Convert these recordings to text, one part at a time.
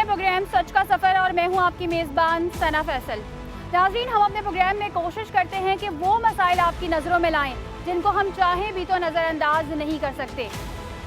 Programme सच का सफ़र और मैं हूं आपकी मेज़बान सना फैसल। नाज़रीन, हम अपने प्रोग्राम में कोशिश करते हैं कि वो मसाइल आपकी नज़रों में लाएं जिनको हम चाहें भी तो नज़रअंदाज नहीं कर सकते।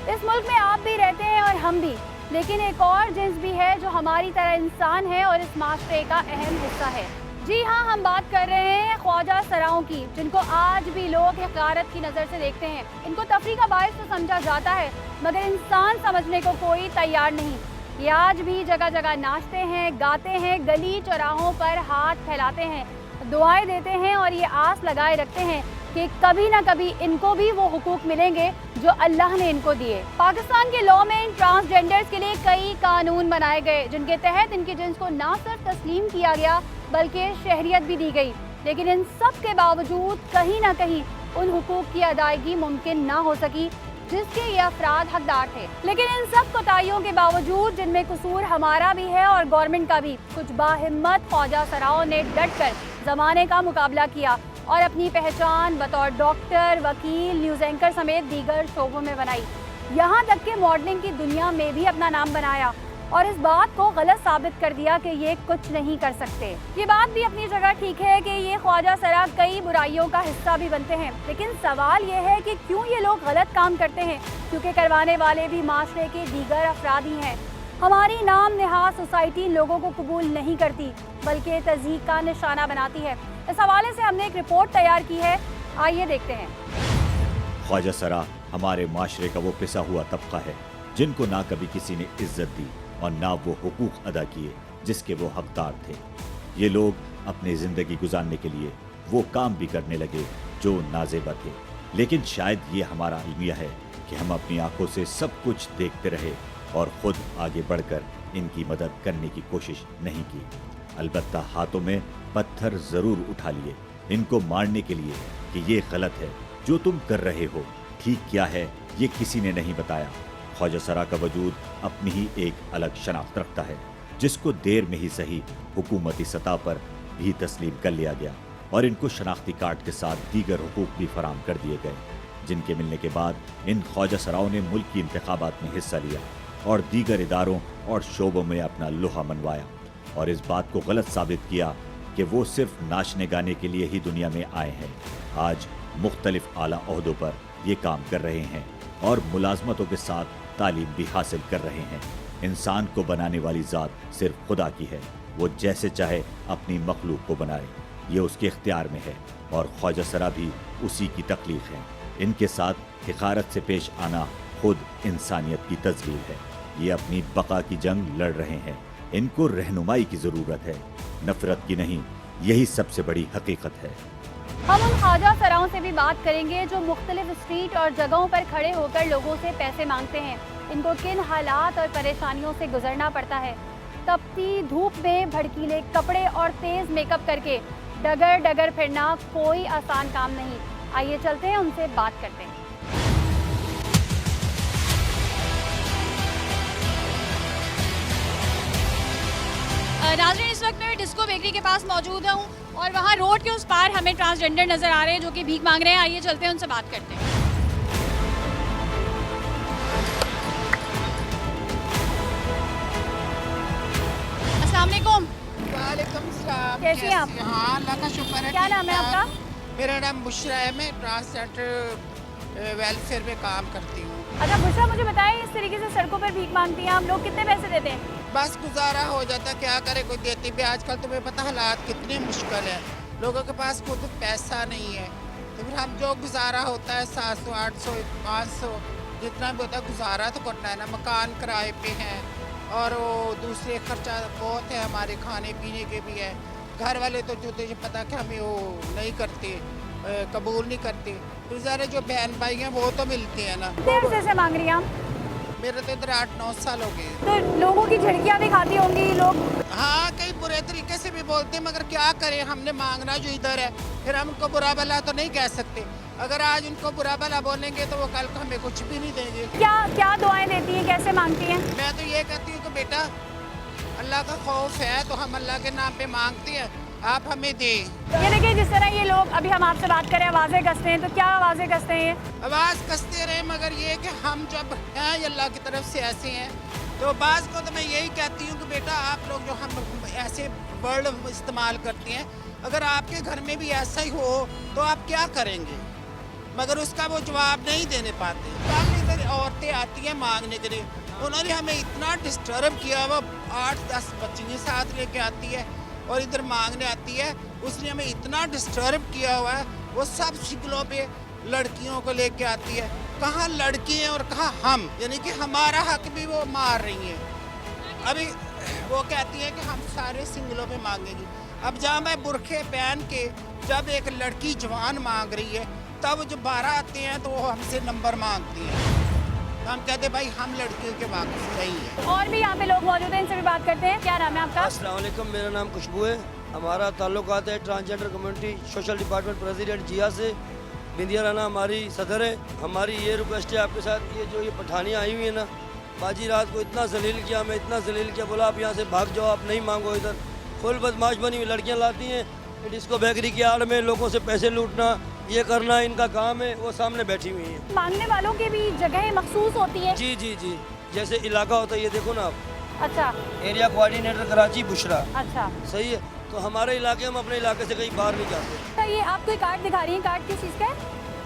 इस मुल्क में आप भी रहते हैं और हम भी, लेकिन एक और जिन्स भी है जो हमारी तरह इंसान है और इस माशरे का अहम हिस्सा है। जी हाँ, हम बात कर रहे हैं ख्वाजा सराओं की, जिनको आज भी लोग हक़ारत की नज़र से देखते हैं। इनको तफरीह का बायस तो समझा जाता है, मगर इंसान समझने को कोई तैयार नहीं। ये आज भी जगह जगह नाचते हैं, गाते हैं, गली चौराहों पर हाथ फैलाते हैं, दुआएं देते हैं और ये आस लगाए रखते हैं कि कभी ना कभी इनको भी वो हुकूक मिलेंगे जो अल्लाह ने इनको दिए। पाकिस्तान के लॉ में ट्रांसजेंडर्स के लिए कई कानून बनाए गए, जिनके तहत इनकी जिन्स को ना सिर्फ तस्लीम किया गया बल्कि शहरियत भी दी गई। लेकिन इन सब के बावजूद कहीं ना कहीं उन हुकूक की अदायगी मुमकिन ना हो सकी जिसके ये अफराद हकदार थे। लेकिन इन सब कोताहियों के बावजूद, जिनमें कसूर हमारा भी है और गवर्नमेंट का भी, कुछ बाहिम्मत ख्वाजा सराओं ने डट कर ज़माने का मुकाबला किया और अपनी पहचान बतौर डॉक्टर, वकील, न्यूज़ एंकर समेत दीगर शोबों में बनाई। यहाँ तक कि मॉडलिंग की दुनिया में भी अपना नाम बनाया और इस बात को गलत साबित कर दिया कि ये कुछ नहीं कर सकते। ये बात भी अपनी जगह ठीक है कि ये ख्वाजा सरा कई बुराइयों का हिस्सा भी बनते हैं, लेकिन सवाल ये है कि क्यों ये लोग गलत काम करते हैं, क्योंकि करवाने वाले भी माशरे के दीगर अफराद ही हैं। हमारी नाम नहाज सोसाइटी लोगों को कबूल नहीं करती बल्कि तज़यीक़ का निशाना बनाती है। इस हवाले से हमने एक रिपोर्ट तैयार की है, आइए देखते हैं। ख्वाजा सरा हमारे माशरे का वो पिसा हुआ तबका है जिनको ना कभी किसी ने इज्जत दी और ना वो हुकूक अदा किए जिसके वो हकदार थे। ये लोग अपनी जिंदगी गुजारने के लिए वो काम भी करने लगे जो नाजेबा थे, लेकिन शायद ये हमारा अलमिया है कि हम अपनी आंखों से सब कुछ देखते रहे और खुद आगे बढ़कर इनकी मदद करने की कोशिश नहीं की। अलबत्ता हाथों में पत्थर जरूर उठा लिए इनको मारने के लिए कि ये गलत है जो तुम कर रहे हो, ठीक क्या है ये किसी ने नहीं बताया। ख्वाजा सरा का वजूद अपनी ही एक अलग शनाख्त रखता है जिसको देर में ही सही हुकूमती सतह पर भी तस्लीम कर लिया गया और इनको शनाख्ती कार्ड के साथ दीगर हुकूक भी फराम कर दिए गए, जिनके मिलने के बाद इन ख्वाजा सराओं ने मुल्क की इंतखाबात में हिस्सा लिया और दीगर इदारों और शोबों में अपना लोहा मनवाया और इस बात को गलत साबित किया कि वो सिर्फ नाचने गाने के लिए ही दुनिया में आए हैं। आज मुख्तलिफ आला ओहदों पर ये काम कर रहे हैं और मुलाजमतों के साथ तालीम भी हासिल कर रहे हैं। इंसान को बनाने वाली ज़ात सिर्फ खुदा की है, वो जैसे चाहे अपनी मखलूक को बनाए, ये उसके इख्तियार में है और ख्वाजा सरा भी उसी की तख्लीक है। इनके साथ हिकारत से पेश आना खुद इंसानियत की तजलील है। ये अपनी बका की जंग लड़ रहे हैं, इनको रहनुमाई की ज़रूरत है, नफरत की नहीं। यही सबसे बड़ी हकीकत है। हम उन ख्वाजा सराओं से भी बात करेंगे जो मुख्तलिफ स्ट्रीट और जगहों पर खड़े होकर लोगों से पैसे मांगते हैं। इनको किन हालात और परेशानियों से गुजरना पड़ता है। तपती धूप में भड़कीले कपड़े और तेज मेकअप करके डगर डगर फिरना कोई आसान काम नहीं। आइए चलते हैं, उनसे बात करते हैं। नाज़रीन, इस वक्त मैं डिस्को बेकरी के पास मौजूद हूँ और वहाँ रोड के उस पार हमें ट्रांसजेंडर नजर आ रहे हैं जो कि भीख मांग रहे हैं। आइए चलते हैं, उनसे बात करते हैं। अस्सलाम वालेकुम। वालेकुम सलाम। कैसी हैं आप? हाँ, अल्लाह का शुक्र है। क्या नाम है आपका? मेरा नाम बुशरा है, मैं ट्रांसजेंडर वेलफेयर में काम करती हूँ। अच्छा बुशरा, मुझे बताएं, इस तरीके से सड़कों पर भीख मांगती हैं आप लोग, कितने पैसे देते हैं? बस गुजारा हो जाता, क्या करे, कोई देती भी। आजकल तुम्हें पता हालात कितने मुश्किल है, लोगों के पास खुद पैसा नहीं है, तो फिर हम जो गुजारा होता है 700, 800, 500 जितना भी होता है गुजारा तो करना है ना। मकान किराए पे हैं और वो दूसरे खर्चा बहुत है, हमारे खाने पीने के भी है। घर वाले तो जो तुझे पता कि हमें वो नहीं करते, कबूल नहीं करते। फिर ज़रा जो बहन भाई हैं वो तो मिलते हैं ना। देर से मांग रही हैं आप? मेरे तो इधर 8-9 साल हो गए। तो लोगों की झड़कियाँ भी खाती होंगी लोग? हाँ, कई बुरे तरीके से भी बोलते हैं, मगर क्या करें, हमने मांगना जो इधर है, फिर हम उनको बुरा भला तो नहीं कह सकते। अगर आज उनको बुरा भला बोलेंगे तो वो कल को हमें कुछ भी नहीं देंगे। क्या क्या दुआएं देती हैं, कैसे मांगती हैं? मैं तो ये कहती हूँ कि बेटा अल्लाह का खौफ है तो हम अल्लाह के नाम पे मांगते हैं, आप हमें दें। ये देखिए, जिस तरह ये लोग, अभी हम आपसे बात करें, आवाज़ें कसते हैं, तो क्या आवाज़ें कसते हैं ये? आवाज़ कसते रहे, मगर ये कि हम जब हैं अल्लाह की तरफ से ऐसे हैं तो बाज़ को तो मैं यही कहती हूँ कि बेटा आप लोग जो हम ऐसे वर्ड इस्तेमाल करते हैं, अगर आपके घर में भी ऐसा ही हो तो आप क्या करेंगे? मगर उसका वो जवाब नहीं देने पाते। कल इधर औरतें आती हैं मांगने के लिए, उन्होंने हमें इतना डिस्टर्ब किया। वो 8-10 बच्चियाँ साथ लेके आती है और इधर मांगने आती है, उसने हमें इतना डिस्टर्ब किया हुआ है। वो सब शिकलों पे लड़कियों को लेके आती है। कहाँ लड़की हैं और कहाँ हम, यानी कि हमारा हक भी वो मार रही हैं। अभी वो कहती है कि हम सारे सिंगलों पे मांगेंगी। अब जहाँ मैं बुरखे पहन के जब एक लड़की जवान मांग रही है, तब जो 12 आते हैं तो वो हमसे नंबर मांगती हैं। तो हम कहते हैं भाई हम लड़कियों के वाकिफ नहीं है। और भी यहाँ पे लोग मौजूद हैं, इनसे भी बात करते हैं। क्या नाम है आपका? अस्सलाम वालेकुम, मेरा नाम खुशबू है। हमारा ताल्लुकात है transgender community social department president Jiya से। बिंदिया राना हमारी सदर है। हमारी ये रिक्वेस्ट है आपके साथ, ये जो ये पठानियाँ आई हुई है ना, बाजी रात को इतना जलील किया, हमें इतना जलील किया, बोला आप यहाँ से भाग जाओ, आप नहीं मांगो। इधर फुल बदमाश बनी हुई लड़कियाँ लाती हैं, डिस्को बेकरी की आड़ में लोगों से पैसे लूटना, ये करना इनका काम है। वो सामने बैठी हुई हैं। मांगने वालों की भी जगह मखसूस होती है? जी जी जी, जैसे इलाका होता है, ये देखो ना आप, अच्छा एरिया कोऑर्डिनेटर कराची बुशरा। अच्छा, सही है, तो हमारे इलाके, हम अपने इलाके से कहीं बाहर नहीं जाते। तो ये आप कोई कार्ड दिखा रही हैं, कार्ड किस चीज़ का है?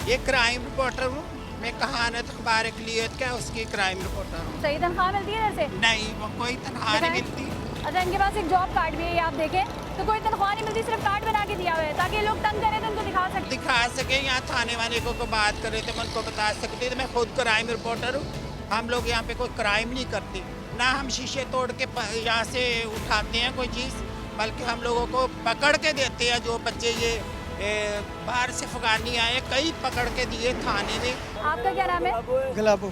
ये क्राइम रिपोर्टर हूँ मैं, कहानत अखबार अक़लियत क्या उसकी क्राइम रिपोर्टर हूँ। सही तनख्वाह मिलती है इधर से? नहीं, वो कोई तनख्वाह नहीं मिलती। अच्छा, इनके पास एक जॉब कार्ड भी है, ये आप देखें, तो कोई तनख्वाह नहीं मिलती, सिर्फ कार्ड बना के दिया हुआ है ताकि लोग तंग करें तो उनको दिखा सके। यहाँ थाने वाले को बात करे तो मैं उनको बता सकती। तो मैं खुद क्राइम रिपोर्टर हूँ। हम लोग यहाँ पे कोई क्राइम नहीं करते, ना हम शीशे तोड़ के यहाँ से उठाते हैं कोई चीज़, बल्कि हम लोगों को पकड़ के देते हैं। जो बच्चे ये बाहर से अफगानी आए, कई पकड़ के दिए थाने में। आपका क्या नाम है? गुलाबो।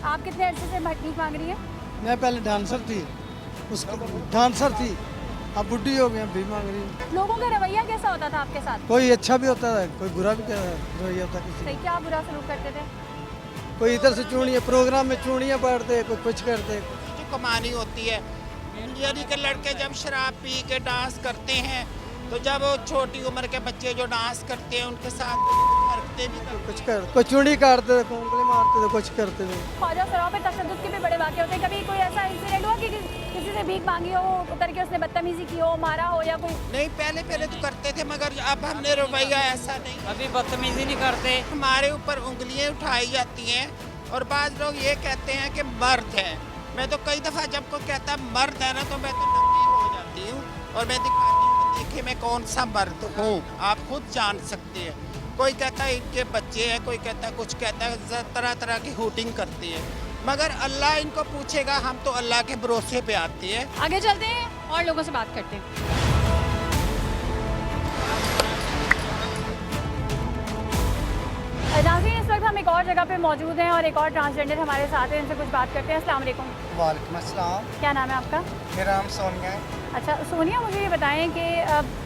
आप कितने अर्से से भीख मांग रही हैं? मैं पहले डांसर थी, उसको डांसर थी, अब बुढ़ी हो गई, भी मांग रही हूँ। लोगों का रवैया कैसा होता था आपके साथ? कोई अच्छा भी होता है, कोई बुरा भी रवैया होता किसी सही, क्या बुरा सलूक करते थे? कोई इधर से चूड़ियाँ, प्रोग्राम में चूड़ियाँ बांटते, कोई कुछ करते। जो कमानी होती है, यानी कि लड़के जब शराब पी के डांस करते हैं, तो जब वो छोटी उम्र के बच्चे जो डांस करते हैं उनके साथ करते भी कुछ कर, कोई चूड़ी काटते थे, कोंगले मारते थे, कुछ करते थे। ख्वाजा सराओं पे तशद्दुद के भी बड़े वाक़े होते हैं। कभी कोई ऐसा इंसिडेंट हुआ कि किसी से भीख मांगी हो, उतर के उसने बदतमीजी की हो, मारा हो, या कोई? नहीं, पहले तो करते थे, मगर अब हमने रवैया ऐसा नहीं, अभी बदतमीजी नहीं करते। हमारे ऊपर उंगलियां उठाई जाती हैं और बाज़ लोग ये कहते हैं कि मर्द है। मैं तो कई दफ़ा जब कोई कहता मर्द है ना, तो मैं तो नंगी हो जाती हूँ और मैं दिखाती हूँ, देखिए मैं कौन सा मर्द हूँ, आप खुद जान सकते हैं। कोई कहता है इनके बच्चे हैं, कोई कहता है कुछ, कहता है तरह तरह की हूटिंग करते हैं, मगर अल्लाह इनको पूछेगा। हम तो अल्लाह के भरोसे पे आते हैं। आगे चलते हैं और लोगों से बात करते हैं। नाज़रीन, इस वक्त हम एक और जगह पे मौजूद हैं और एक और ट्रांसजेंडर हमारे साथ हैं, इनसे कुछ बात करते हैं। अस्सलाम वालेकुम। वालेकुम अस्सलाम। क्या नाम है आपका? मेरा नाम सोनिया है। अच्छा सोनिया, मुझे ये बताएं कि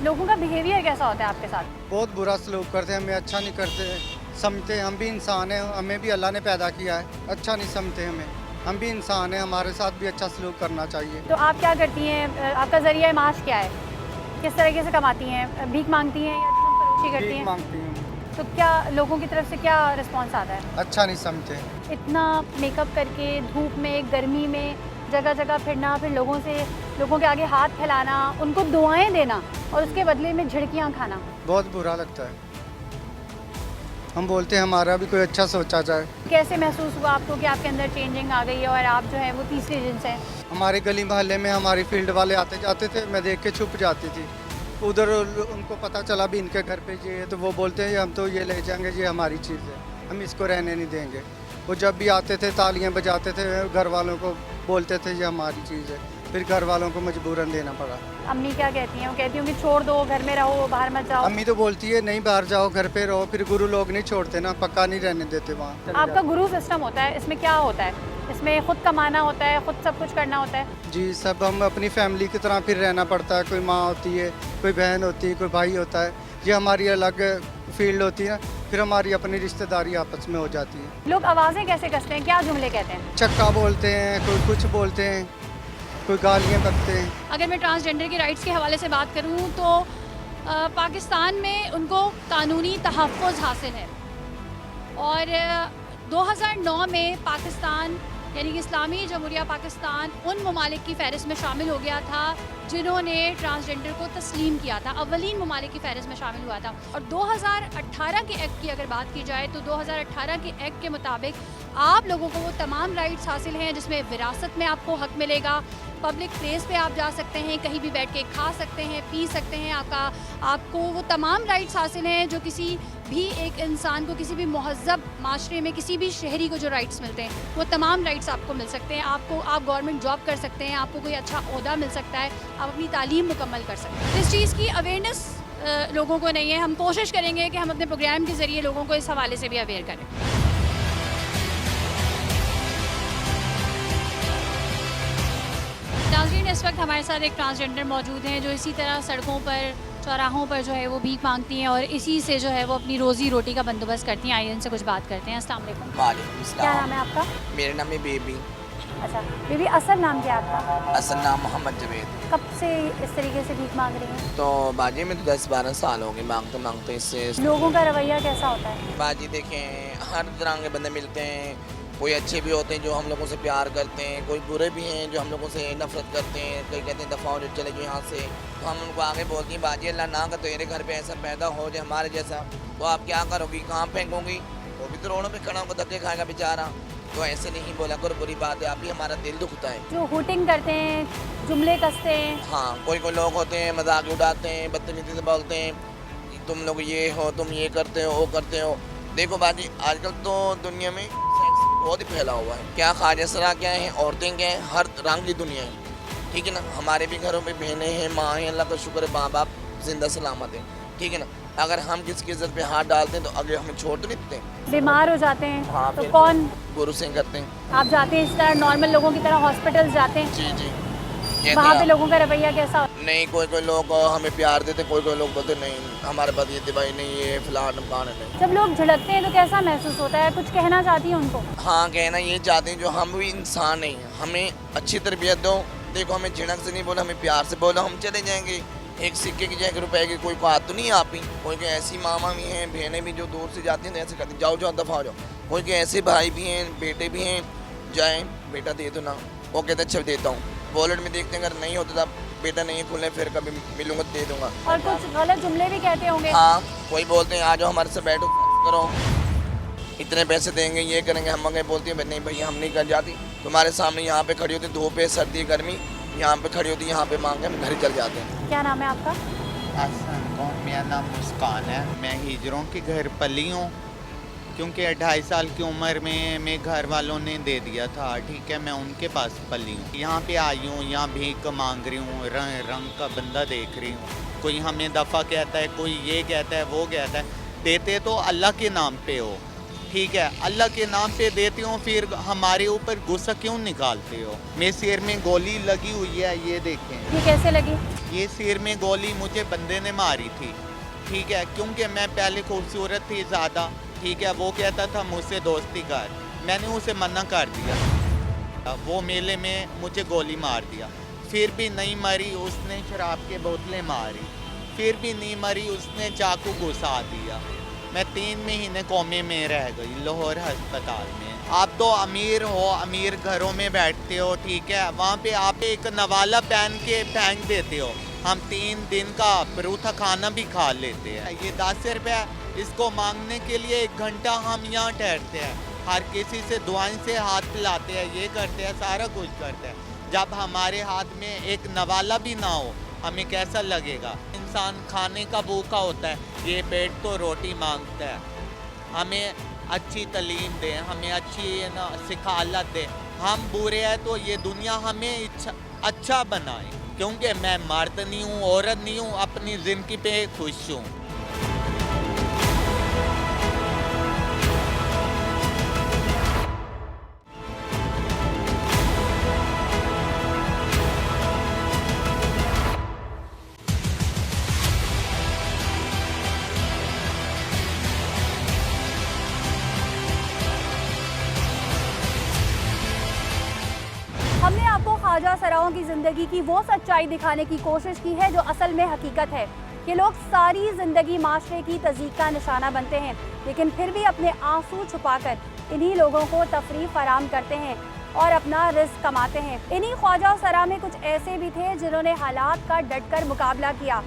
लोगों का बिहेवियर कैसा होता है आपके साथ? बहुत बुरा सलूक करते हैं, हमें अच्छा नहीं करते समझते। हम भी इंसान हैं, हमें भी अल्लाह ने पैदा किया है, अच्छा नहीं समझते हमें। हम भी इंसान हैं, हमारे साथ भी अच्छा सलूक करना चाहिए। तो आप क्या करती हैं? आपका ज़रिया माश क्या है? किस तरीके से कमाती हैं? भीख मांगती हैं या फरोशी करती भीख हैं? मांगती हूँ। तो क्या लोगों की तरफ से क्या रिस्पॉन्स आता है? अच्छा नहीं समझते। इतना मेकअप करके धूप में, गर्मी में जगह जगह फिरना, फिर लोगों के आगे हाथ फैलाना, उनको दुआएं देना और उसके बदले में झिड़कियाँ खाना, बहुत बुरा लगता है। हम बोलते हैं हमारा भी कोई अच्छा सोचा जाए। कैसे महसूस हुआ आपको कि आपके अंदर चेंजिंग आ गई है और आप जो है वो तीसरी जिन्स हैं? हमारे गली मोहल्ले में हमारी फील्ड वाले आते जाते थे, मैं देख के छुप जाती थी। उधर उनको पता चला भी इनके घर पे ये है, तो वो बोलते हैं हम तो ये ले जाएंगे, ये हमारी चीज़ है, हम इसको रहने नहीं देंगे। वो जब भी आते थे तालियां बजाते थे, घर वालों को बोलते थे ये हमारी चीज़ है, फिर घर वालों को मजबूरन देना पड़ा। अम्मी क्या कहती हैं? वो कहती हूँ कि छोड़ दो, घर में रहो, बाहर मत जाओ। अम्मी तो बोलती है नहीं बाहर जाओ, घर पे रहो, फिर गुरु लोग नहीं छोड़ते ना, पक्का नहीं रहने देते वहाँ। आपका गुरु सिस्टम होता है, इसमें क्या होता है? इसमें खुद कमाना होता है, खुद सब कुछ करना होता है? जी, सब हम अपनी फैमिली की तरह फिर रहना पड़ता है। कोई माँ होती है, कोई बहन होती है, कोई भाई होता है, ये हमारी अलग फील्ड होती है, फिर हमारी अपनी रिश्तेदारी आपस में हो जाती है। लोग आवाज़ें कैसे कसते हैं, क्या जुमले कहते हैं? चक्का बोलते हैं, कोई कुछ बोलते हैं, कोई गालियाँ बकते हैं। अगर मैं ट्रांसजेंडर की राइट्स के हवाले से बात करूँ तो पाकिस्तान में उनको कानूनी तहफ़्फ़ुज़ हासिल है और 2009 में पाकिस्तान यानी कि इस्लामी जमहूरिया पाकिस्तान उन ममालिक की फ़हरिस्त में शामिल हो गया था जिन्होंने ट्रांसजेंडर को तस्लीम किया था, अव्वलीन ममालिक की फ़हरिस्त में शामिल हुआ था। और 2018 के एक्ट की अगर बात की जाए तो 2018 के एक्ट के मुताबिक आप लोगों को वो तमाम राइट्स हासिल हैं जिसमें विरासत में आपको हक मिलेगा, पब्लिक प्लेस पे आप जा सकते हैं, कहीं भी बैठ के खा सकते हैं, पी सकते हैं, आपको वो तमाम राइट्स हासिल हैं जो किसी भी एक इंसान को, किसी भी महज़्ज़ब माशरे में किसी भी शहरी को जो राइट्स मिलते हैं वो तमाम राइट्स आपको मिल सकते हैं। आप गवर्नमेंट जॉब कर सकते हैं, आपको कोई अच्छा ओहदा मिल सकता है, आप अपनी तालीम मुकम्मल कर सकते हैं। इस चीज़ की अवेयरनेस लोगों को नहीं है। हम कोशिश करेंगे कि हम अपने प्रोग्राम के ज़रिए लोगों को इस हवाले से भी अवेयर करें। नाज़रीन, इस वक्त हमारे साथ एक ट्रांसजेंडर मौजूद हैं जो इसी तरह सड़कों पर, चौराहों पर जो है वो भीख मांगती हैं और इसी से जो है वो अपनी रोज़ी रोटी का बंदोबस्त करती हैं। आइए इनसे कुछ बात करते हैं। अस्सलाम वालेकुम। वालेकुम सलाम। क्या नाम है आपका? मेरा नाम है बेबी। अच्छा बीबी, असल नाम क्या है आपका? असल नाम मोहम्मद जवेद। कब से इस तरीके से भीख मांग रही हैं? तो बाजी में तो 10-12 साल हो गए मांगते मांगते। इससे लोगों का रवैया कैसा होता है? बाजी देखें, हर तरह के बंदे मिलते हैं। कोई अच्छे भी होते हैं जो हम लोगों से प्यार करते हैं, कोई बुरे भी हैं जो हम लोगों से नफरत करते हैं। कोई कहते हैं दफ़ा हो चले जो यहाँ से, तो हम उनको आगे बोलते हैं बाजी अल्लाह ना कर तेरे घर पे ऐसा पैदा हो जाए हमारे जैसा, तो आप क्या करोगी, कहाँ फेंकोगी? वो भी तो रोडों पे खड़ा होकर धक्के खाएगा बेचारा। तो ऐसे नहीं बोला करो, बुरी बात है, आप ही हमारा दिल दुखता है। जो हुटिंग करते हैं, जुमले कसते हैं। हाँ, कोई कोई लोग होते हैं मजाक उड़ाते हैं, बदतमीजी से बोलते हैं तुम लोग ये हो, तुम ये करते हो, वो करते हो। देखो बाजी, आजकल तो दुनिया में सेक्स बहुत ही फैला हुआ है। क्या ख्वाजा क्या है, औरतें क्या हैं, हर रंग की दुनिया है, ठीक है ना। हमारे भी घरों पे बहनें हैं, माँ हैं, अल्लाह का शुक्र है, माँ बाप जिंदा सलामत है, ठीक है ना। अगर हम किसी की इज्जत पे हाथ डालते हैं तो अगर हमें छोड़ तो नहीं देते। बीमार हो जाते हैं हाँ, तो फिर कौन? गुरु सिंह करते हैं। आप जाते हैं इस तरह नॉर्मल लोगों की तरह हॉस्पिटल जाते हैं? जी जी। ये वहाँ तो पे लोगों का रवैया कैसा होता है? नहीं, कोई कोई लोग हमें प्यार देते, कोई कोई लोग बोलते नहीं हमारे पास ये दवाई नहीं है, फिलहाल नुकसान है नहीं। जब लोग झिड़कते हैं तो कैसा महसूस होता है? कुछ कहना चाहती है उनको? हाँ, कहना ये चाहते हैं जो हम भी इंसान नहीं हैं, हमें अच्छी तरबियत दो। देखो, हमें झिड़क से नहीं बोला, हमें प्यार से बोला, हम चले जाएंगे। एक सिक्के की जगह रुपए की कोई बात तो नहीं है आप ही। कोई के ऐसी मामा भी हैं, बहनें भी जो दूर से जाती हैं ऐसे करती, जाओ जाओ दफा हो जाओ। कोई के ऐसे भाई भी हैं, बेटे भी हैं, जाएं बेटा दे दो ना, वो कहते अच्छा देता हूँ। वॉलेट में देखते हैं अगर नहीं होता तब बेटा नहीं खुले, फिर कभी मिलूंगा दे दूंगा। और कुछ गलत जुमले भी कहते होंगे? हाँ, कोई बोलते हैं आ जाओ हमारे से बैठो करो, इतने पैसे देंगे, ये करेंगे। हम मगर बोलते हैं नहीं भैया हम नहीं कर जाती, तुम्हारे सामने यहाँ पे खड़ी होती, धूप है, सर्दी गर्मी, यहाँ पे खड़ी होती, यहाँ पे मांगे हम घर चल जाते हैं। क्या नाम है आपका? मेरा नाम मुस्कान है। मैं हिजरों के घर पली हूँ, क्योंकि 2.5 साल की उम्र में मेरे घर वालों ने दे दिया था, ठीक है, मैं उनके पास पली हूँ। यहाँ पे आई हूँ, यहाँ भीख मांग रही हूँ, रंग का बंदा देख रही हूँ। कोई हमें दफ़ा कहता है, कोई ये कहता है, वो कहता है। देते तो अल्लाह के नाम पे हो, ठीक है, अल्लाह के नाम पे देते हो, फिर हमारे ऊपर गुस्सा क्यों निकालते हो? मेरे सिर में गोली लगी हुई है, ये देखें। ये कैसे लगी? ये सिर में गोली मुझे बंदे ने मारी थी, ठीक है, क्योंकि मैं पहले खूबसूरत थी ज़्यादा, ठीक है। वो कहता था मुझसे दोस्ती कर, मैंने उसे मना कर दिया। वो मेले में मुझे गोली मार दिया, फिर भी नहीं मरी, उसने शराब के बोतलें मारी, फिर भी नहीं मरी, उसने चाकू घुसा दिया। मैं 3 महीने कोमे में रह गई लाहौर अस्पताल में। आप तो अमीर हो, अमीर घरों में बैठते हो, ठीक है, वहाँ पे आप एक नवाला पहन के फेंक देते हो। हम 3 दिन का परूथा खाना भी खा लेते हैं। ये 10 रुपये इसको मांगने के लिए 1 घंटा हम यहाँ ठहरते हैं, हर किसी से दुआएं से हाथ पिलाते हैं, ये करते हैं, सारा कुछ करते हैं। जब हमारे हाथ में एक नवाला भी ना हो, हमें कैसा लगेगा? इंसान खाने का भूखा होता है, ये पेट तो रोटी मांगता है। हमें अच्छी तालीम दें, हमें अच्छी ना सिखालत दें। हम बुरे हैं तो ये दुनिया हमें अच्छा बनाए, क्योंकि मैं मर्द नहीं हूँ, औरत नहीं हूँ, अपनी ज़िंदगी पे खुश हूँ। हमने आपको ख्वाजा सराओं की ज़िंदगी की वो सच्चाई दिखाने की कोशिश की है जो असल में हकीकत है। ये लोग सारी ज़िंदगी माशरे की तज़ीक़ का निशाना बनते हैं, लेकिन फिर भी अपने आंसू छुपाकर इन्हीं लोगों को तफरीह फराम करते हैं। और अपना रिस्क कमाते हैं। इन्हीं ख्वाजा सरा में कुछ ऐसे भी थे जिन्होंने हालात का डटकर मुकाबला किया,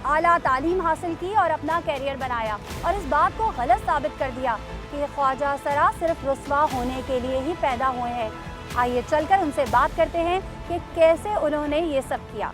आला तालीम हासिल की और अपना कैरियर बनाया और इस बात को गलत साबित कर दिया कि ख्वाजा सरा सिर्फ रुस्वा होने के लिए ही पैदा हुए हैं। आइए चलकर उनसे बात करते हैं कि कैसे उन्होंने ये सब किया।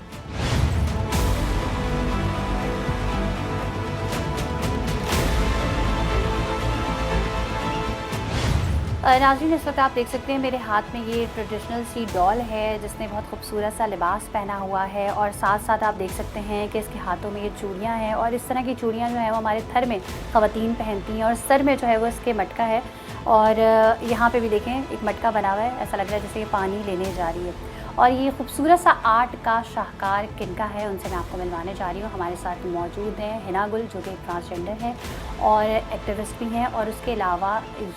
नाज़रीन, इस वक्त आप देख सकते हैं मेरे हाथ में ये ट्रेडिशनल सी डॉल है जिसने बहुत खूबसूरत सा लिबास पहना हुआ है और साथ साथ आप देख सकते हैं कि इसके हाथों में ये चूड़ियाँ हैं और इस तरह की चूड़ियाँ जो है वो हमारे थर में ख़वातीन पहनती हैं और सर में जो है वो इसके मटका है और यहाँ पे भी देखें एक मटका बना हुआ है, ऐसा लग रहा है जैसे ये पानी लेने जा रही है। और ये खूबसूरत सा आर्ट का शाहकार किनका है उनसे मैं आपको मिलवाने जा रही हूँ। हमारे साथ मौजूद हैं हिना गुल जो कि एक ट्रांसजेंडर हैं और एक्टिविस्ट भी हैं और उसके अलावा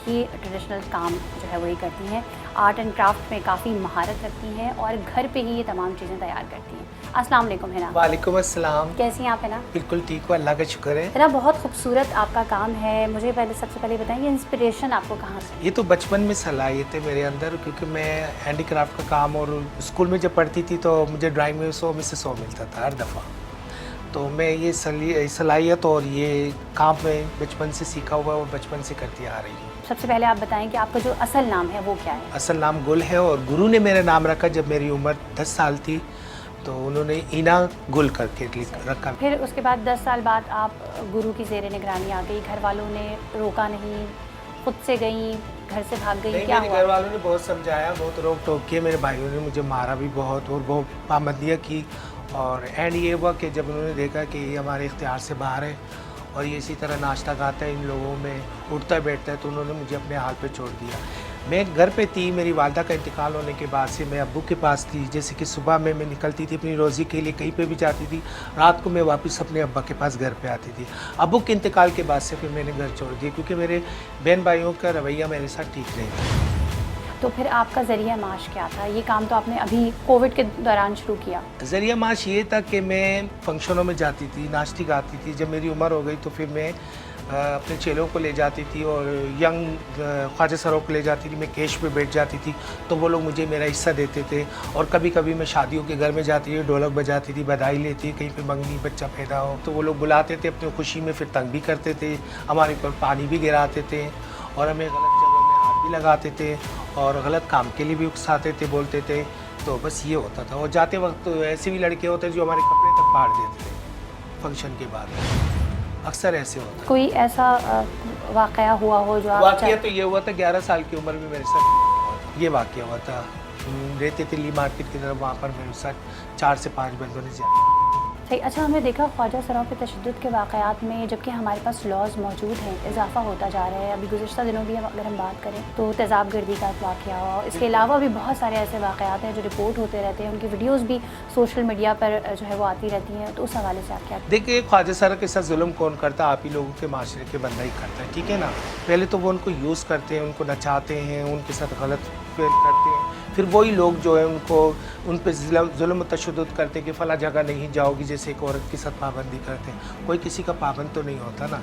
ये ट्रेडिशनल काम जो है वही करती हैं, आर्ट एंड क्राफ्ट में काफ़ी महारत रखती हैं और घर पे ही ये तमाम चीज़ें तैयार करती हैं। अस्सलाम वालेकुम हिना। वालेकुम अस्सलाम। कैसी हैं आप हिना? बिल्कुल ठीक हूँ, अल्लाह का शुक्र है। हिना, बहुत खूबसूरत आपका काम है। मुझे सबसे पहले बताइए इंस्पिरेशन आपको कहाँ से? ये तो बचपन में सलाहियत है मेरे अंदर, क्योंकि मैं हैंडीक्राफ्ट का काम और स्कूल में जब पढ़ती थी तो मुझे ड्राइंग में 100 में से 100 मिलता था हर दफ़ा। तो मैं ये सलाहियत और ये काम में बचपन से सीखा हुआ और बचपन से करती आ रही हूँ। सबसे पहले आप बताएं कि आपका जो असल नाम है वो क्या है? असल नाम गुल है और गुरु ने मेरा नाम रखा जब मेरी उम्र 10 साल थी तो उन्होंने इना गुल करके रखा। फिर उसके बाद 10 साल बाद आप गुरु की ज़ेरे निगरानी आ गई, घर वालों ने रोका नहीं, खुद से गई, घर से भाग गई? क्या मेरे हुआ? घर वालों ने बहुत समझाया, बहुत रोक टोक किए, मेरे भाइयों ने मुझे मारा भी बहुत और बहुत पाबंदियाँ की और एंड ये हुआ कि जब उन्होंने देखा कि ये हमारे इख्तियार से बाहर है और ये इसी तरह नाश्ता खाता है, इन लोगों में उठता बैठता है, तो उन्होंने मुझे अपने हाल पे छोड़ दिया। मैं घर पे थी, मेरी वालदा का इंतकाल होने के बाद से मैं अब्बू के पास थी। जैसे कि सुबह में मैं निकलती थी अपनी रोज़ी के लिए, कहीं पे भी जाती थी, रात को मैं वापस अपने अब्बा के पास घर पे आती थी। अब्बू के इंतकाल के बाद से फिर मैंने घर छोड़ दिया क्योंकि मेरे बहन भाइयों का रवैया मेरे साथ ठीक नहीं था। तो फिर आपका ज़रिया माश क्या था? ये काम तो आपने अभी कोविड के दौरान शुरू किया। ज़रिया माश ये था कि मैं फंक्शनों में जाती थी, नाश्ती गाती थी। जब मेरी उम्र हो गई तो फिर मैं अपने चेलों को ले जाती थी और यंग ख्वाजा सरों को ले जाती थी। मैं केश पे बैठ जाती थी तो वो लोग मुझे मेरा हिस्सा देते थे और कभी कभी मैं शादियों के घर में जाती थी, ढोलक बजाती थी, बधाई लेती, कहीं पे मंगनी बच्चा पैदा हो तो वो लोग बुलाते थे अपनी खुशी में, फिर तंग भी करते थे, हमारे ऊपर पानी भी गिराते थे और हमें गलत जगहों में हाथ भी लगाते थे और गलत काम के लिए भी उकसाते थे, बोलते थे। तो बस ये होता था। और जाते वक्त तो ऐसे भी लड़के होते जो हमारे कपड़े तक फाड़ देते थे फंक्शन के बाद, अक्सर ऐसे होता है। कोई ऐसा वाक़या हुआ हो जो आप वाक़या तो ये हुआ था 11 साल की उम्र में मेरे साथ ये वाक़या हुआ था। रहते थे ली मार्केट की तरफ, वहाँ पर मेरे साथ 4 से 5 बंदों ने ज्यादा। सही। अच्छा, हमने देखा ख्वाजा सरों पे तशद्दुद के वाक़यात में जबकि हमारे पास लॉज मौजूद हैं, इजाफा होता जा रहा है। अभी गुज़िश्ता दिनों भी अगर हम बात करें तो तेज़ाब गर्दी का वाक़या हुआ, इसके अलावा भी बहुत सारे ऐसे वाक़यात हैं जो रिपोर्ट होते रहते हैं, उनकी वीडियोज़ भी सोशल मीडिया पर जो है वो आती रहती हैं। तो उस हवाले से आप क्या? देखिए, ख्वाजा सरा के साथ जुल्म कौन करता? आप ही लोगों के माशरे के बंदा ही करता है, ठीक है ना। पहले तो वो उनको यूज़ करते हैं, उनको नचाते हैं, उनके साथ गलत फेल करते हैं, फिर वही लोग जो है उनको उन पर जुल्म तशद्दुद करते कि फ़ला जगह नहीं जाओगी, जैसे एक औरत के साथ पाबंदी करते हैं। कोई किसी का पाबंद तो नहीं होता ना।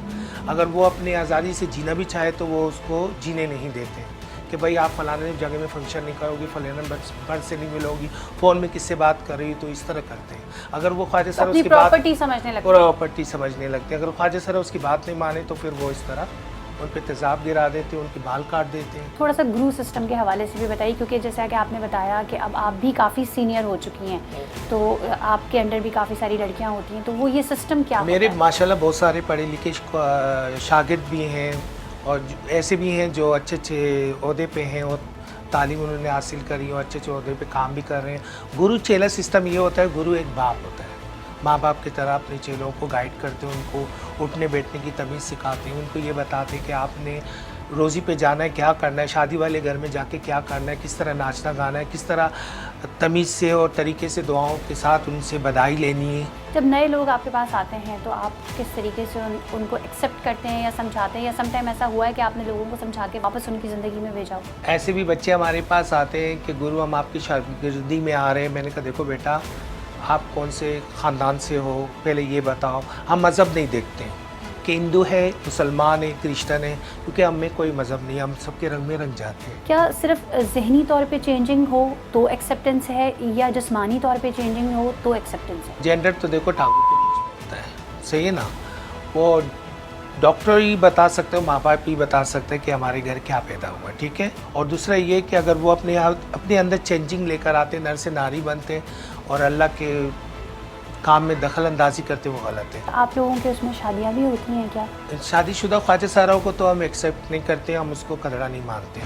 अगर वो अपनी आज़ादी से जीना भी चाहे तो वो उसको जीने नहीं देते कि भाई आप फलाने जगह में फंक्शन नहीं करोगी, फलाने बर्ड से नहीं मिलोगी, फ़ोन में किससे बात कर रही तो इस तरह करते हैं। अगर वो ख्वाजा सरा उसकी प्रॉपर्टी समझने लगते हैं, प्रॉपर्टी समझने लगते हैं। अगर ख्वाजा सरा उसकी बात नहीं माने तो फिर वो इस तरह उन पर तेज़ाब गिरा देते हैं, उनके बाल काट देते हैं। थोड़ा सा गुरु सिस्टम के हवाले से भी बताइए, क्योंकि जैसा कि आपने बताया कि अब आप भी काफ़ी सीनियर हो चुकी हैं तो आपके अंडर भी काफ़ी सारी लड़कियां होती हैं, तो वो ये सिस्टम क्या मेरे होता है? माशाल्लाह बहुत सारे पढ़े लिखे शागिर्द भी हैं और ऐसे भी हैं जो अच्छे अच्छे ओहदे पे हैं और तालीम उन्होंने हासिल करी और अच्छे अच्छे ओहदे पे काम भी कर रहे हैं। गुरु चेला सिस्टम ये होता है, गुरु एक बाप होता है, माँ बाप की तरह अपने चेलों को गाइड करते हैं, उनको उठने बैठने की तमीज़ सिखाते हैं, उनको ये बताते हैं कि आपने रोज़ी पे जाना है, क्या करना है, शादी वाले घर में जाके क्या करना है, किस तरह नाचना गाना है, किस तरह तमीज़ से और तरीके से दुआओं के साथ उनसे बधाई लेनी है। जब नए लोग आपके पास आते हैं तो आप किस तरीके से उनको एक्सेप्ट करते हैं या समझाते हैं, या समटाइम ऐसा हुआ है कि आपने लोगों को समझा के वापस उनकी ज़िंदगी में भेजा हो? ऐसे भी बच्चे हमारे पास आते हैं कि गुरु हम आपकी शागिर्दी में आ रहे हैं। मैंने कहा देखो बेटा, आप कौन से ख़ानदान से हो, पहले ये बताओ। हम मज़हब नहीं देखते हैं, कि हिंदू है, मुसलमान है, क्रिश्चियन है, क्योंकि हम में कोई मज़हब नहीं, हम सबके रंग में रंग जाते हैं। क्या सिर्फ ज़हनी तौर पे चेंजिंग हो तो एक्सेप्टेंस है या जिस्मानी तौर पे चेंजिंग हो तो एक्सेप्टेंस है? जेंडर तो देखो टांगों के बीच में होता है, सही है ना। वो डॉक्टर ही बता सकते हो, माँ बाप ही बता सकते हैं कि हमारे घर क्या पैदा हुआ, ठीक है। और दूसरा ये कि अगर वो अपने अंदर चेंजिंग लेकर आते, नर से नारी बनते और अल्लाह के काम में दखल अंदाजी करते, वो गलत है। आप लोगों के उसमें शादियाँ भी होती हैं क्या? शादीशुदा ख्वाजा साराओं को तो हम एक्सेप्ट नहीं करते, हम उसको कदरा नहीं मानते।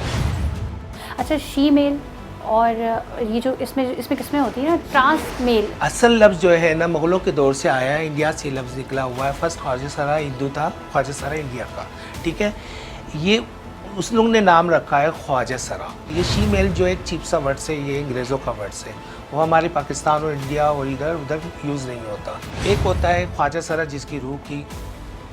अच्छा, शी मेल और ये जो इसमें किसमें होती है ना, ट्रांस मेल। असल लफ्ज़ जो है ना मुग़लों के दौर से आया है, इंडिया से लफ्ज़ निकला हुआ है। फर्स्ट ख्वाजा सारा हिंदू था, ख्वाजा सारा इंडिया का, ठीक है। ये उस लोग ने नाम रखा है ख्वाजा सरा। ये शी मेल जो एक चीप सा वर्ड से, ये अंग्रेज़ों का वर्ड से, वो हमारे पाकिस्तान और इंडिया और इधर उधर यूज़ नहीं होता। एक होता है ख्वाजा सरा जिसकी रूह की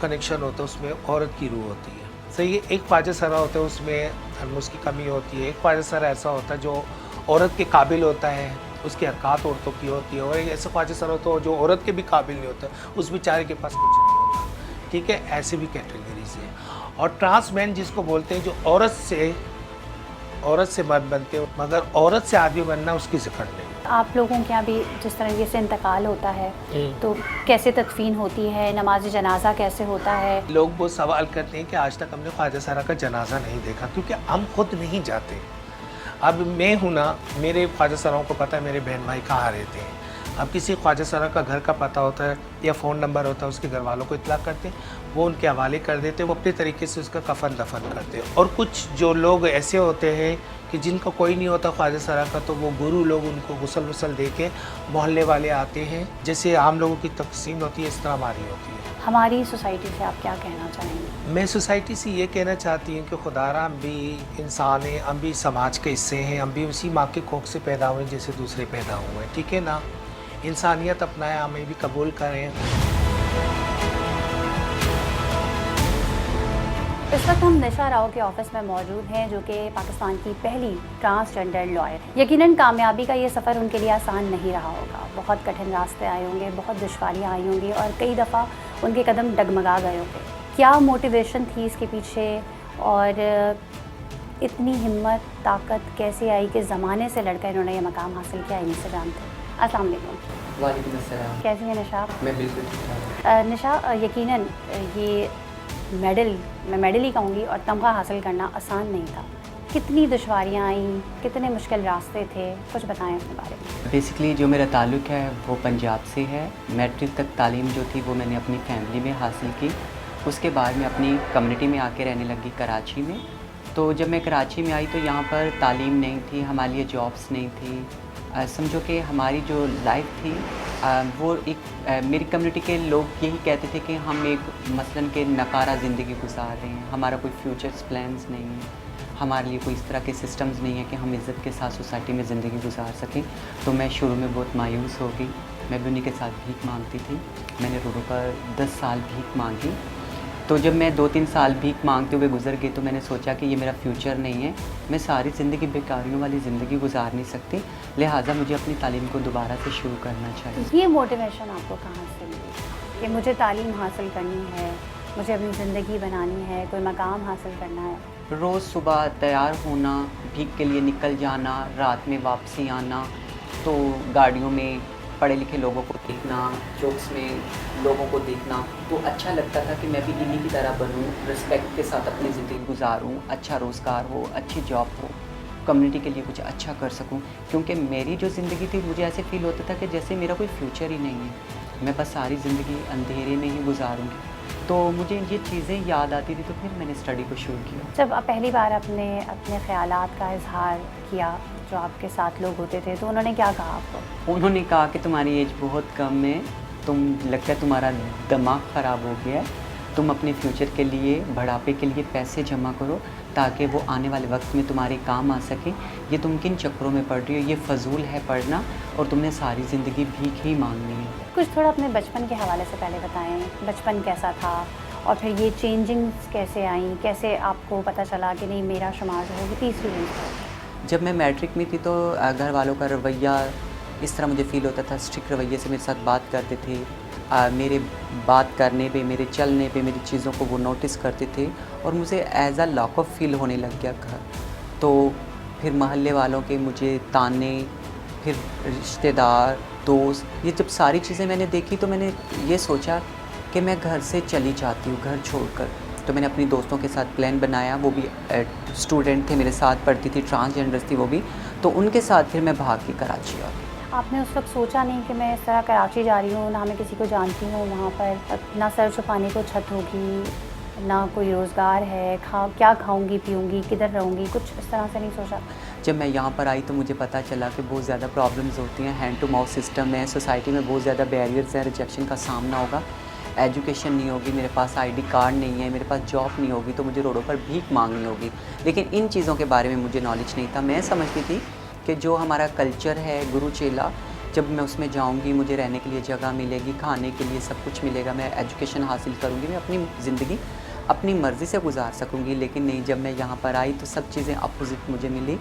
कनेक्शन होता है, उसमें औरत की रूह होती है, सही है। एक ख्वाजा सरा होता है उसमें हरमुज़ की कमी होती है। एक ख्वाजा सरा ऐसा होता है जो औरत के काबिल होता है, उसकी हरकत औरतों की होती है। और एक ऐसा ख्वाजा सरा होता है जो औरत के भी काबिल नहीं होता, उस बेचारे के पास कुछ नहीं होता, ठीक है। ऐसे भी कैटेगरीज हैं। और ट्रांसमैन जिसको बोलते हैं, जो औरत से मर्द बनते हो मगर औरत से आदमी बनना उसकी ज़िक्र नहीं। आप लोगों के यहाँ भी जिस तरह से इंतकाल होता है तो कैसे तदफीन होती है, नमाज जनाजा कैसे होता है? लोग वो सवाल करते हैं कि आज तक हमने ख्वाजा सारा का जनाजा नहीं देखा, क्योंकि हम खुद नहीं जाते। अब मैं हूँ ना, मेरे ख्वाजा सराओं को पता है मेरे बहन भाई कहाँ रहते हैं। अब किसी ख्वाजा सरा का घर का पता होता है या फ़ोन नंबर होता है, उसके घर वालों को इतला करते हैं, वो उनके हवाले कर देते हैं, वो अपने तरीके से उसका कफन दफन करते हैं। और कुछ जो लोग ऐसे होते हैं कि जिनका कोई नहीं होता ख्वाजा सरा का, तो वो गुरु लोग उनको गुसल वसल दे के मोहल्ले वाले आते हैं। जैसे आम लोगों की तकसीम होती है, इस तरह हमारी होती है। हमारी सोसाइटी से आप क्या कहना चाहेंगे? मैं सोसाइटी से ये कहना चाहती हूँ कि खुदारा हम भी इंसान हैं, हम भी समाज के हिस्से हैं, हम भी उसी माँ के कोख से पैदा हुए जैसे दूसरे पैदा हुए हैं, ठीक है ना। इंसानियत अपनाएं, हमें भी कबूल करें। इस वक्त हम निशा राव के ऑफिस में मौजूद हैं, जो कि पाकिस्तान की पहली ट्रांसजेंडर लॉयर है। यकीनन कामयाबी का ये सफ़र उनके लिए आसान नहीं रहा होगा। बहुत कठिन रास्ते आए होंगे, बहुत दुश्वारियाँ आई होंगी और कई दफ़ा उनके कदम डगमगा गए होंगे। क्या मोटिवेशन थी इसके पीछे और इतनी हिम्मत ताकत कैसे आई कि ज़माने से लड़कर इन्होंने ये मकाम हासिल किया? इनसे जानते हैं। अस्सलाम वालेकुम। वालेकुम अस्सलाम। कैसी है निशा? मैं बिल्कुल ठीक हूँ। निशा, यकीनन ये मेडल, मैं मेडल ही कहूँगी, और तमगा हासिल करना आसान नहीं था। कितनी दुश्वारियाँ आईं, कितने मुश्किल रास्ते थे, कुछ बताएं अपने बारे में। बेसिकली जो मेरा ताल्लुक़ है वो पंजाब से है। मैट्रिक तक तालीम जो थी वो मैंने अपनी फैमिली में हासिल की। उसके बाद मैं अपनी कम्युनिटी में आके रहने लगी कराची में। तो जब मैं कराची में आई तो यहाँ पर तालीम नहीं थी, हमारे लिए जॉब्स नहीं थी। समझो कि हमारी जो लाइफ थी वो एक मेरी कम्युनिटी के लोग यही कहते थे कि हम एक मसलन के नकारा ज़िंदगी गुजार रहे हैं, हमारा कोई फ्यूचर्स प्लान्स नहीं है, हमारे लिए कोई इस तरह के सिस्टम्स नहीं है कि हम इज़्ज़त के साथ सोसाइटी में ज़िंदगी गुजार सकें। तो मैं शुरू में बहुत मायूस हो गई। मैं भी उन्हीं के साथ भीख मांगती थी। मैंने रोडों पर 10 साल भीख मांगी। तो जब मैं 2-3 साल भीख मांगते हुए गुजर गई तो मैंने सोचा कि ये मेरा फ्यूचर नहीं है, मैं सारी ज़िंदगी बेकारियों वाली ज़िंदगी गुजार नहीं सकती, लिहाजा मुझे अपनी तालीम को दोबारा से शुरू करना चाहिए। ये मोटिवेशन आपको कहाँ से मिली कि मुझे तालीम हासिल करनी है, मुझे अपनी ज़िंदगी बनानी है, कोई मकाम हासिल करना है? रोज़ सुबह तैयार होना, भीख के लिए निकल जाना, रात में वापसी आना, तो गाड़ियों में पढ़े लिखे लोगों को देखना, चौक्स में लोगों को देखना, तो अच्छा लगता था कि मैं भी इन्हीं की तरह बनूं, रिस्पेक्ट के साथ अपनी ज़िंदगी गुजारूं, अच्छा रोज़गार हो, अच्छी जॉब हो, कम्युनिटी के लिए कुछ अच्छा कर सकूं। क्योंकि मेरी जो ज़िंदगी थी मुझे ऐसे फ़ील होता था कि जैसे मेरा कोई फ्यूचर ही नहीं है, मैं बस सारी ज़िंदगी अंधेरे में ही गुजारूँगी। तो मुझे ये चीज़ें याद आती थी, तो फिर मैंने स्टडी को शुरू किया। जब आप पहली बार अपने ख़यालात का इजहार किया, जो आपके साथ लोग होते थे, तो उन्होंने क्या कहा आपको? उन्होंने कहा कि तुम्हारी एज बहुत कम है, तुम लगता है तुम्हारा दिमाग ख़राब हो गया है, तुम अपने फ्यूचर के लिए, बढ़ापे के लिए पैसे जमा करो ताकि वो आने वाले वक्त में तुम्हारे काम आ सके। ये तुम किन चक्करों में पढ़ रही हो, ये फ़जूल है पढ़ना, और तुमने सारी ज़िंदगी भीख ही मांगनी है। कुछ थोड़ा अपने बचपन के हवाले से पहले बताएं, बचपन कैसा था और फिर ये चेंजिंग्स कैसे आई, कैसे आपको पता चला कि नहीं मेरा शुमार जो होगी तीसरी रेंज? जब मैं मैट्रिक में थी तो घर वालों का रवैया इस तरह मुझे फ़ील होता था, स्ट्रिक्ट रवैये से मेरे साथ बात करते थे, मेरे बात करने पे, मेरे चलने पे, मेरी चीज़ों को वो नोटिस करते थे और मुझे as a lock of feel होने लग गया घर। तो फिर मोहल्ले वालों के मुझे ताने, फिर रिश्तेदार, दोस्त, ये जब सारी चीज़ें मैंने देखी तो मैंने ये सोचा कि मैं घर से चली जाती हूँ, घर छोड़कर। तो मैंने अपनी दोस्तों के साथ प्लान बनाया, वो भी स्टूडेंट थे, मेरे साथ पढ़ती थी, ट्रांसजेंडर्स थी वो भी, तो उनके साथ फिर मैं भाग के कराची आ गई। आपने उस वक्त सोचा नहीं कि मैं इस तरह कराची जा रही हूँ, ना मैं किसी को जानती हूँ वहाँ पर, ना सर छुपाने को छत होगी, ना कोई रोज़गार है, क्या खाऊंगी पीऊंगी, किधर रहूँगी, कुछ इस तरह से नहीं सोचा? जब मैं यहाँ पर आई तो मुझे पता चला कि बहुत ज़्यादा प्रॉब्लम्स होती हैं, हैंड टू माउथ सिस्टम है, सोसाइटी में बहुत ज़्यादा बैरियर्स हैं, रिजेक्शन का सामना होगा, एजुकेशन नहीं होगी, मेरे पास आईडी कार्ड नहीं है, मेरे पास जॉब नहीं होगी, तो मुझे रोडों पर भीख मांगनी होगी। लेकिन इन चीज़ों के बारे में मुझे नॉलेज नहीं था। मैं समझती थी कि जो हमारा कल्चर है गुरु चेला, जब मैं उसमें जाऊंगी मुझे रहने के लिए जगह मिलेगी, खाने के लिए सब कुछ मिलेगा, मैं एजुकेशन हासिल करूंगी, मैं अपनी ज़िंदगी अपनी मर्ज़ी से गुजार सकूंगी। लेकिन नहीं, जब मैं यहाँ पर आई तो सब चीज़ें अपोजिट मुझे मिली।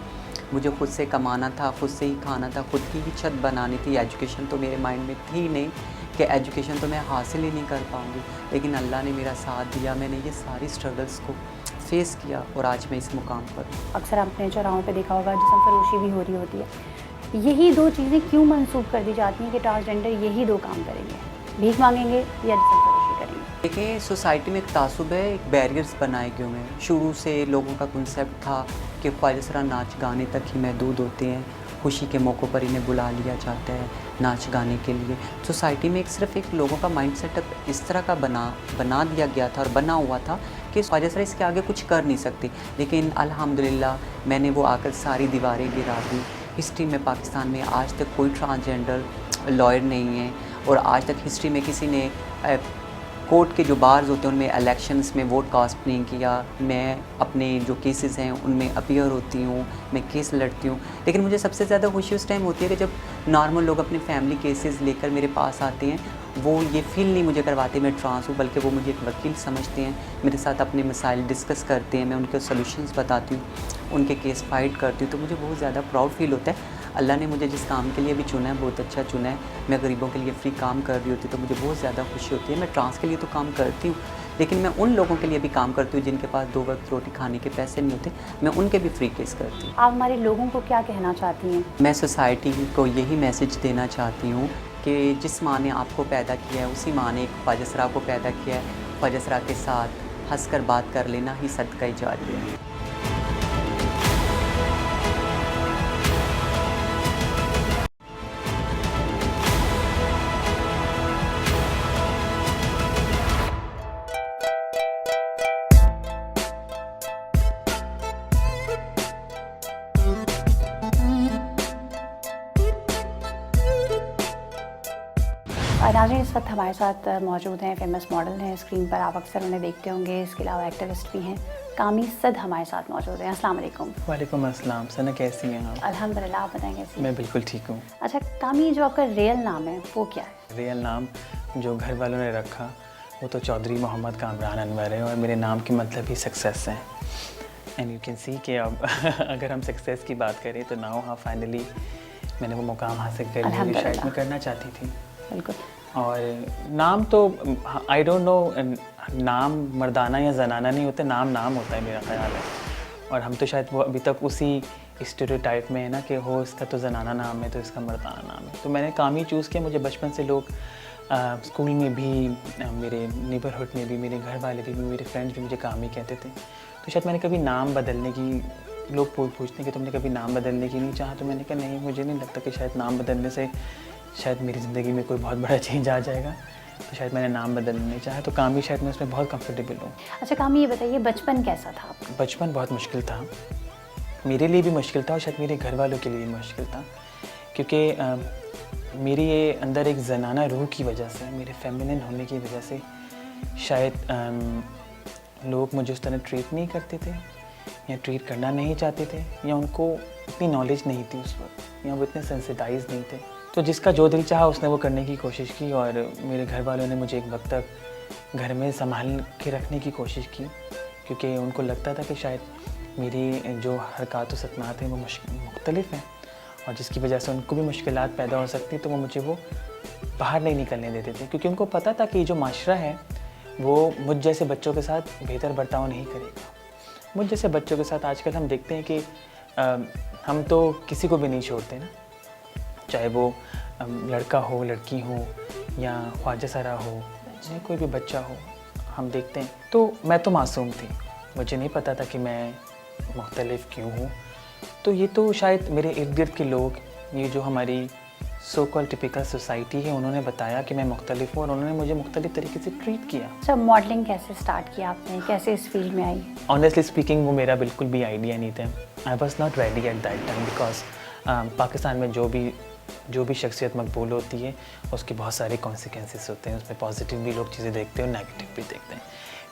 मुझे खुद से कमाना था, खुद से ही खाना था, खुद की ही छत बनानी थी। एजुकेशन तो मेरे माइंड में थी नहीं कि एजुकेशन तो मैं हासिल ही नहीं कर पाऊँगी, लेकिन अल्लाह ने मेरा साथ दिया। मैंने ये सारी स्ट्रगल्स को फेस किया और आज मैं इस मुकाम पर हूँ। अक्सर आपने चौराहों पे देखा होगा जिस्म फरोशी भी हो रही होती है। यही दो चीज़ें क्यों मंसूब कर दी जाती हैं कि ट्रांसजेंडर यही दो काम करेंगे, भीख मांगेंगे या जिस्म फरोशी करेंगे? देखिए, सोसाइटी में एक तासुब है, एक बैरियर्स बनाए गए हुए हैं। शुरू से लोगों का कंसेप्ट था कि ख्वाजा सरा नाच गाने तक ही महदूद होते हैं, खुशी के मौक़ों पर इन्हें बुला लिया जाता है नाच गाने के लिए। सोसाइटी में सिर्फ एक लोगों का माइंड सेटअप इस तरह का बना दिया गया था और बना हुआ था कि ख्वाजा सरा इसके आगे कुछ कर नहीं सकती। लेकिन अल्हम्दुलिल्लाह मैंने वो आकर सारी दीवारें गिरा दी। हिस्ट्री में पाकिस्तान में आज तक कोई ट्रांसजेंडर लॉयर नहीं है और आज तक हिस्ट्री में किसी ने कोर्ट के जो बार्स होते हैं उनमें इलेक्शंस में वोट कास्ट नहीं किया। मैं अपने जो केसेस हैं उनमें अपीयर होती हूँ, मैं केस लड़ती हूँ। लेकिन मुझे सबसे ज़्यादा खुशी उस टाइम होती है कि जब नॉर्मल लोग अपने फैमिली केसेस लेकर मेरे पास आते हैं, वो ये फ़ील नहीं मुझे करवाते मैं ट्रांस हूँ, बल्कि वो मुझे एक वकील समझते हैं, मेरे साथ अपने मसाइल डिस्कस करते हैं, मैं उनके सॉल्यूशंस बताती हूँ, उनके केस फाइट करती हूँ। तो मुझे बहुत ज़्यादा प्राउड फील होता है। अल्लाह ने मुझे जिस काम के लिए भी चुना है बहुत अच्छा चुना है। मैं गरीबों के लिए फ्री काम कर रही होती तो मुझे बहुत ज़्यादा खुशी होती है। मैं ट्रांस के लिए तो काम करती हूँ, लेकिन मैं उन लोगों के लिए भी काम करती हूँ जिनके पास 2 वक्त रोटी खाने के पैसे नहीं होते, मैं उनके भी फ्री केस करती हूँ। आप हमारे लोगों को क्या कहना चाहती हैं? मैं सोसाइटी को यही मैसेज देना चाहती हूँ कि जिस माँ ने आपको पैदा किया है उसी माँ ने एक ख्वाजा सरा को पैदा किया है। ख्वाजा सरा के साथ हंसकर बात कर लेना ही सदका जारिया है। नाज़रीन, इस वक्त हमारे साथ मौजूद हैं फेमस मॉडल हैं, स्क्रीन पर आप अक्सर उन्हें देखते होंगे। इसके अलावा एक्टिविस्ट भी हैं। कामी सद हमारे साथ मौजूद हैं। अस्सलाम वालेकुम। वालेकुम अस्सलाम। सना कैसी हैं आप? अल्हम्दुलिल्लाह, आप बताएं कैसी? मैं बिल्कुल ठीक हूँ। अच्छा कामी, जो आपका रियल नाम है वो क्या है? रियल नाम जो घर वालों ने रखा वो तो चौधरी मोहम्मद कामरान अनवर है और मेरे नाम की मतलब ही सक्सेस है। एंड यू कैन सी कि अब अगर हम सक्सेस की बात करें तो नाउ हाँ फाइनली मैंने वो मुकाम हासिल कर लिया जो शायद मैं करना चाहती थी। बिल्कुल। और नाम तो आई डोंट नो, नाम मर्दाना या जनाना नहीं होता, नाम नाम होता है मेरा ख्याल है। और हम तो शायद वो अभी तक उसी स्टेरियोटाइप में है ना कि हो इसका तो जनाना नाम है तो इसका मर्दाना नाम है। तो मैंने कामी चूज़ किया। मुझे बचपन से लोग स्कूल में भी, मेरे नेबरहुड में भी, मेरे घर वाले भी, मेरे फ्रेंड्स भी मुझे कामी कहते थे। तो शायद मैंने कभी नाम बदलने की, लोग पूछते हैं कि तुमने कभी नाम बदलने की नहीं चाहा, तो मैंने कहा नहीं, मुझे नहीं लगता कि शायद नाम बदलने से शायद मेरी ज़िंदगी में कोई बहुत बड़ा चेंज आ जाएगा, तो शायद मैंने नाम बदलना नहीं चाहा। तो कामी शायद मैं उसमें बहुत कंफर्टेबल हूँ। अच्छा कामी, ये बताइए बचपन कैसा था आपका? बचपन बहुत मुश्किल था, मेरे लिए भी मुश्किल था और शायद मेरे घर वालों के लिए भी मुश्किल था, क्योंकि मेरी ये अंदर एक जनाना रूह की वजह से, मेरे फेमिनिन होने की वजह से शायद लोग मुझे उस तरह ट्रीट नहीं करते थे या ट्रीट करना नहीं चाहते थे, या उनको इतनी नॉलेज नहीं थी उस वक्त, या वो इतने सेंसिटाइज नहीं थे। तो जिसका जो दिल चाहा उसने वो करने की कोशिश की और मेरे घर वालों ने मुझे एक वक्त तक घर में संभाल के रखने की कोशिश की, क्योंकि उनको लगता था कि शायद मेरी जो हरकत व सकनात हैं वो मुख्तलिफ हैं और जिसकी वजह से उनको भी मुश्किलात पैदा हो सकती, तो वो मुझे वो बाहर नहीं निकलने देते थे, क्योंकि उनको पता था कि ये जो माशरा है वो मुझ जैसे बच्चों के साथ बेहतर बर्ताव नहीं करेगा। मुझ जैसे बच्चों के साथ आजकल हम देखते हैं कि हम तो किसी को भी नहीं छोड़ते ना, चाहे वो लड़का हो, लड़की हो, या ख्वाजा सरा हो, या कोई भी बच्चा हो, हम देखते हैं। तो मैं तो मासूम थी, मुझे नहीं पता था कि मैं मुख्तलिफ क्यों हूँ। तो ये तो शायद मेरे इर्द गिर्द के लोग, ये जो हमारी सो कॉल्ड टिपिकल सोसाइटी है, उन्होंने बताया कि मैं मुख्तलिफ हूँ और उन्होंने मुझे मुख्तलिफ तरीके से ट्रीट किया। अच्छा, मॉडलिंग कैसे स्टार्ट किया आपने, कैसे इस फील्ड में आई? ऑनेस्टली स्पीकिंग वो मेरा बिल्कुल भी आइडिया नहीं था। I was not ready at that time, because Pakistan में जो भी शख्सियत मकबूल होती है उसके बहुत सारे कॉन्सिक्वेंसेस होते हैं। उसमें पॉजिटिव भी लोग चीज़ें देखते हैं और नेगेटिव भी देखते हैं।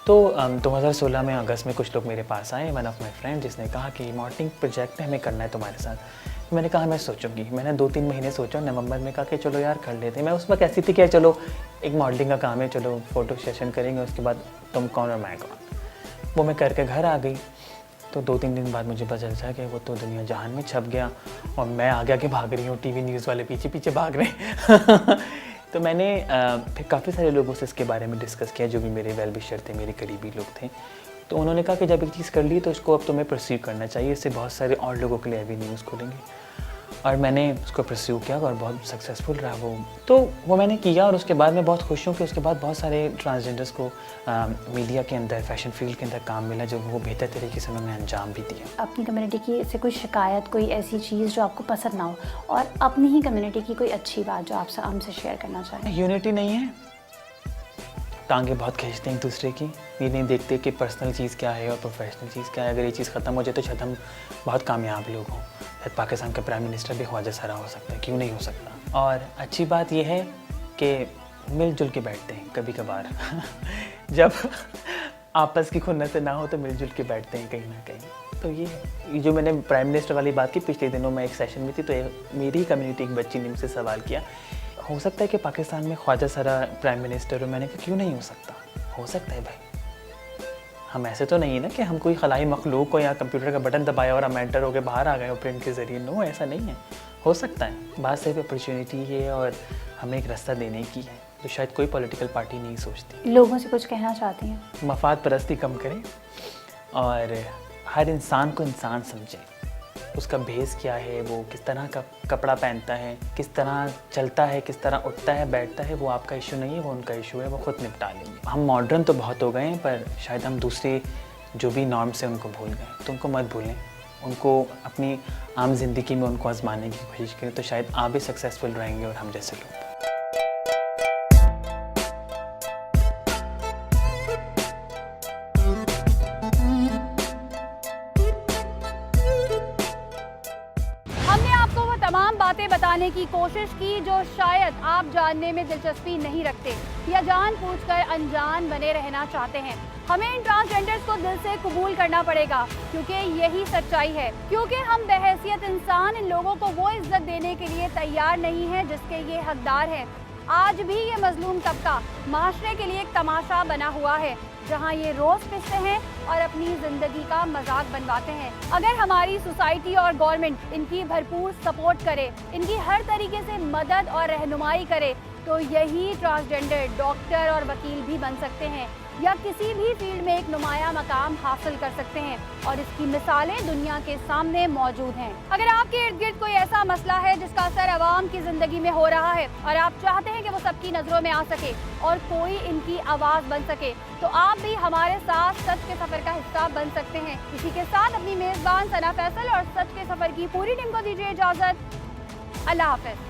तो 2016 में अगस्त में कुछ लोग मेरे पास आए, वन ऑफ माई फ्रेंड, जिसने कहा कि मॉडलिंग प्रोजेक्ट हमें करना है तुम्हारे साथ। मैंने कहा मैं सोचूंगी। मैंने 2-3 महीने सोचा, नवंबर में कहा कि चलो यार कर लेते हैं। मैं उस वक्त ऐसी थी कि चलो एक मॉडलिंग का काम है, चलो फ़ोटो सेशन करेंगे, उसके बाद तुम कौन और मैं कौन। वो मैं करके घर आ गई। तो 2-3 दिन बाद मुझे पता चला कि वो तो दुनिया जहान में छप गया और मैं आगे आगे भाग रही हूँ, टीवी न्यूज़ वाले पीछे पीछे भाग रहे हैं। तो मैंने फिर काफ़ी सारे लोगों से इसके बारे में डिस्कस किया, जो भी मेरे वेल विशर थे, मेरे करीबी लोग थे। तो उन्होंने कहा कि जब एक चीज़ कर ली तो उसको अब तुम्हें परस्यू करना चाहिए, इससे बहुत सारे और लोगों के लिए एवेन्यूज़ खुलेंगे। और मैंने उसको परस्यू किया और बहुत सक्सेसफुल रहा वो। तो वो मैंने किया और उसके बाद मैं बहुत खुश हूँ कि उसके बाद बहुत सारे ट्रांसजेंडर्स को मीडिया के अंदर, फैशन फील्ड के अंदर काम मिला, जो वो बेहतर तरीके से उन्होंने अंजाम भी दिया। अपनी कम्युनिटी की से कोई शिकायत, कोई ऐसी चीज़ जो आपको पसंद ना हो, और अपनी ही कम्युनिटी की कोई अच्छी बात जो आप हमसे शेयर करना चाहें? यूनिटी नहीं है, टांगे बहुत खींचते हैं एक दूसरे की। ये नहीं देखते कि पर्सनल चीज़ क्या है और प्रोफेशनल चीज़ क्या है। अगर ये चीज़ ख़त्म हो जाए तो शायद हम बहुत कामयाब लोग हों। शायद पाकिस्तान का प्राइम मिनिस्टर भी ख्वाजा सरा हो सकता है, क्यों नहीं हो सकता। और अच्छी बात यह है कि मिलजुल के बैठते हैं कभी कभार। जब आपस की खुन्नस ना हो तो मिलजुल के बैठते हैं कहीं ना कहीं। तो ये जो मैंने प्राइम मिनिस्टर वाली बात की, पिछले दिनों मैं एक सेशन में थी तो मेरी ही कम्युनिटी एक बच्ची ने मुझसे सवाल किया, हो सकता है कि पाकिस्तान में ख्वाजा सरा प्राइम मिनिस्टर हो? मैंने कहा क्यों नहीं हो सकता, हो सकता है भाई। हम ऐसे तो नहीं है ना कि हम कोई खलाई मखलूक को या कंप्यूटर का बटन दबाया और हम एंटर होकर बाहर आ गए हो प्रिंट के ज़रिए। नो, ऐसा नहीं है, हो सकता है। बात सिर्फ अपॉर्चुनिटी है और हमें एक रास्ता देने की है, तो शायद कोई पॉलिटिकल पार्टी नहीं सोचती। लोगों से कुछ कहना चाहती हैं? मफाद परस्ती कम करें और हर इंसान को इंसान समझें। उसका भेस क्या है, वो किस तरह का कपड़ा पहनता है, किस तरह चलता है, किस तरह उठता है, बैठता है, वो आपका इशू नहीं है, वो उनका इशू है, वो खुद निपटा लेंगे। हम मॉडर्न तो बहुत हो गए हैं, पर शायद हम दूसरे जो भी नॉर्म्स हैं उनको भूल गए। तो उनको मत भूलें, उनको अपनी आम जिंदगी में उनको आजमाने की कोशिश करें, तो शायद आप भी सक्सेसफुल रहेंगे और हम जैसे लोग। तमाम बातें बताने की कोशिश की जो शायद आप जानने में दिलचस्पी नहीं रखते या जानबूझकर अनजान बने रहना चाहते हैं। हमें इन ट्रांसजेंडर्स को दिल से कबूल करना पड़ेगा, क्योंकि यही सच्चाई है। क्योंकि हम बहैसियत इंसान इन लोगों को वो इज्जत देने के लिए तैयार नहीं है जिसके ये हकदार हैं। आज भी ये मजलूम तबका माशरे के लिए एक तमाशा बना हुआ है, जहां ये रोज़ पिसते हैं और अपनी ज़िंदगी का मजाक बनवाते हैं। अगर हमारी सोसाइटी और गवर्नमेंट इनकी भरपूर सपोर्ट करे, इनकी हर तरीके से मदद और रहनुमाई करे, तो यही ट्रांसजेंडर डॉक्टर और वकील भी बन सकते हैं या किसी भी फील्ड में एक नुमाया मकाम हासिल कर सकते हैं। और इसकी मिसालें दुनिया के सामने मौजूद हैं। अगर आपके इर्द गिर्द कोई ऐसा मसला है जिसका असर आवाम की ज़िंदगी में हो रहा है और आप चाहते हैं कि वो सबकी नज़रों में आ सके और कोई इनकी आवाज़ बन सके, तो आप भी हमारे साथ सच के सफ़र का हिस्सा बन सकते हैं। इसी के साथ अपनी मेज़बान सना फैसल और सच के सफ़र की पूरी टीम को दीजिए इजाज़त। अल्लाह हाफ़िज़।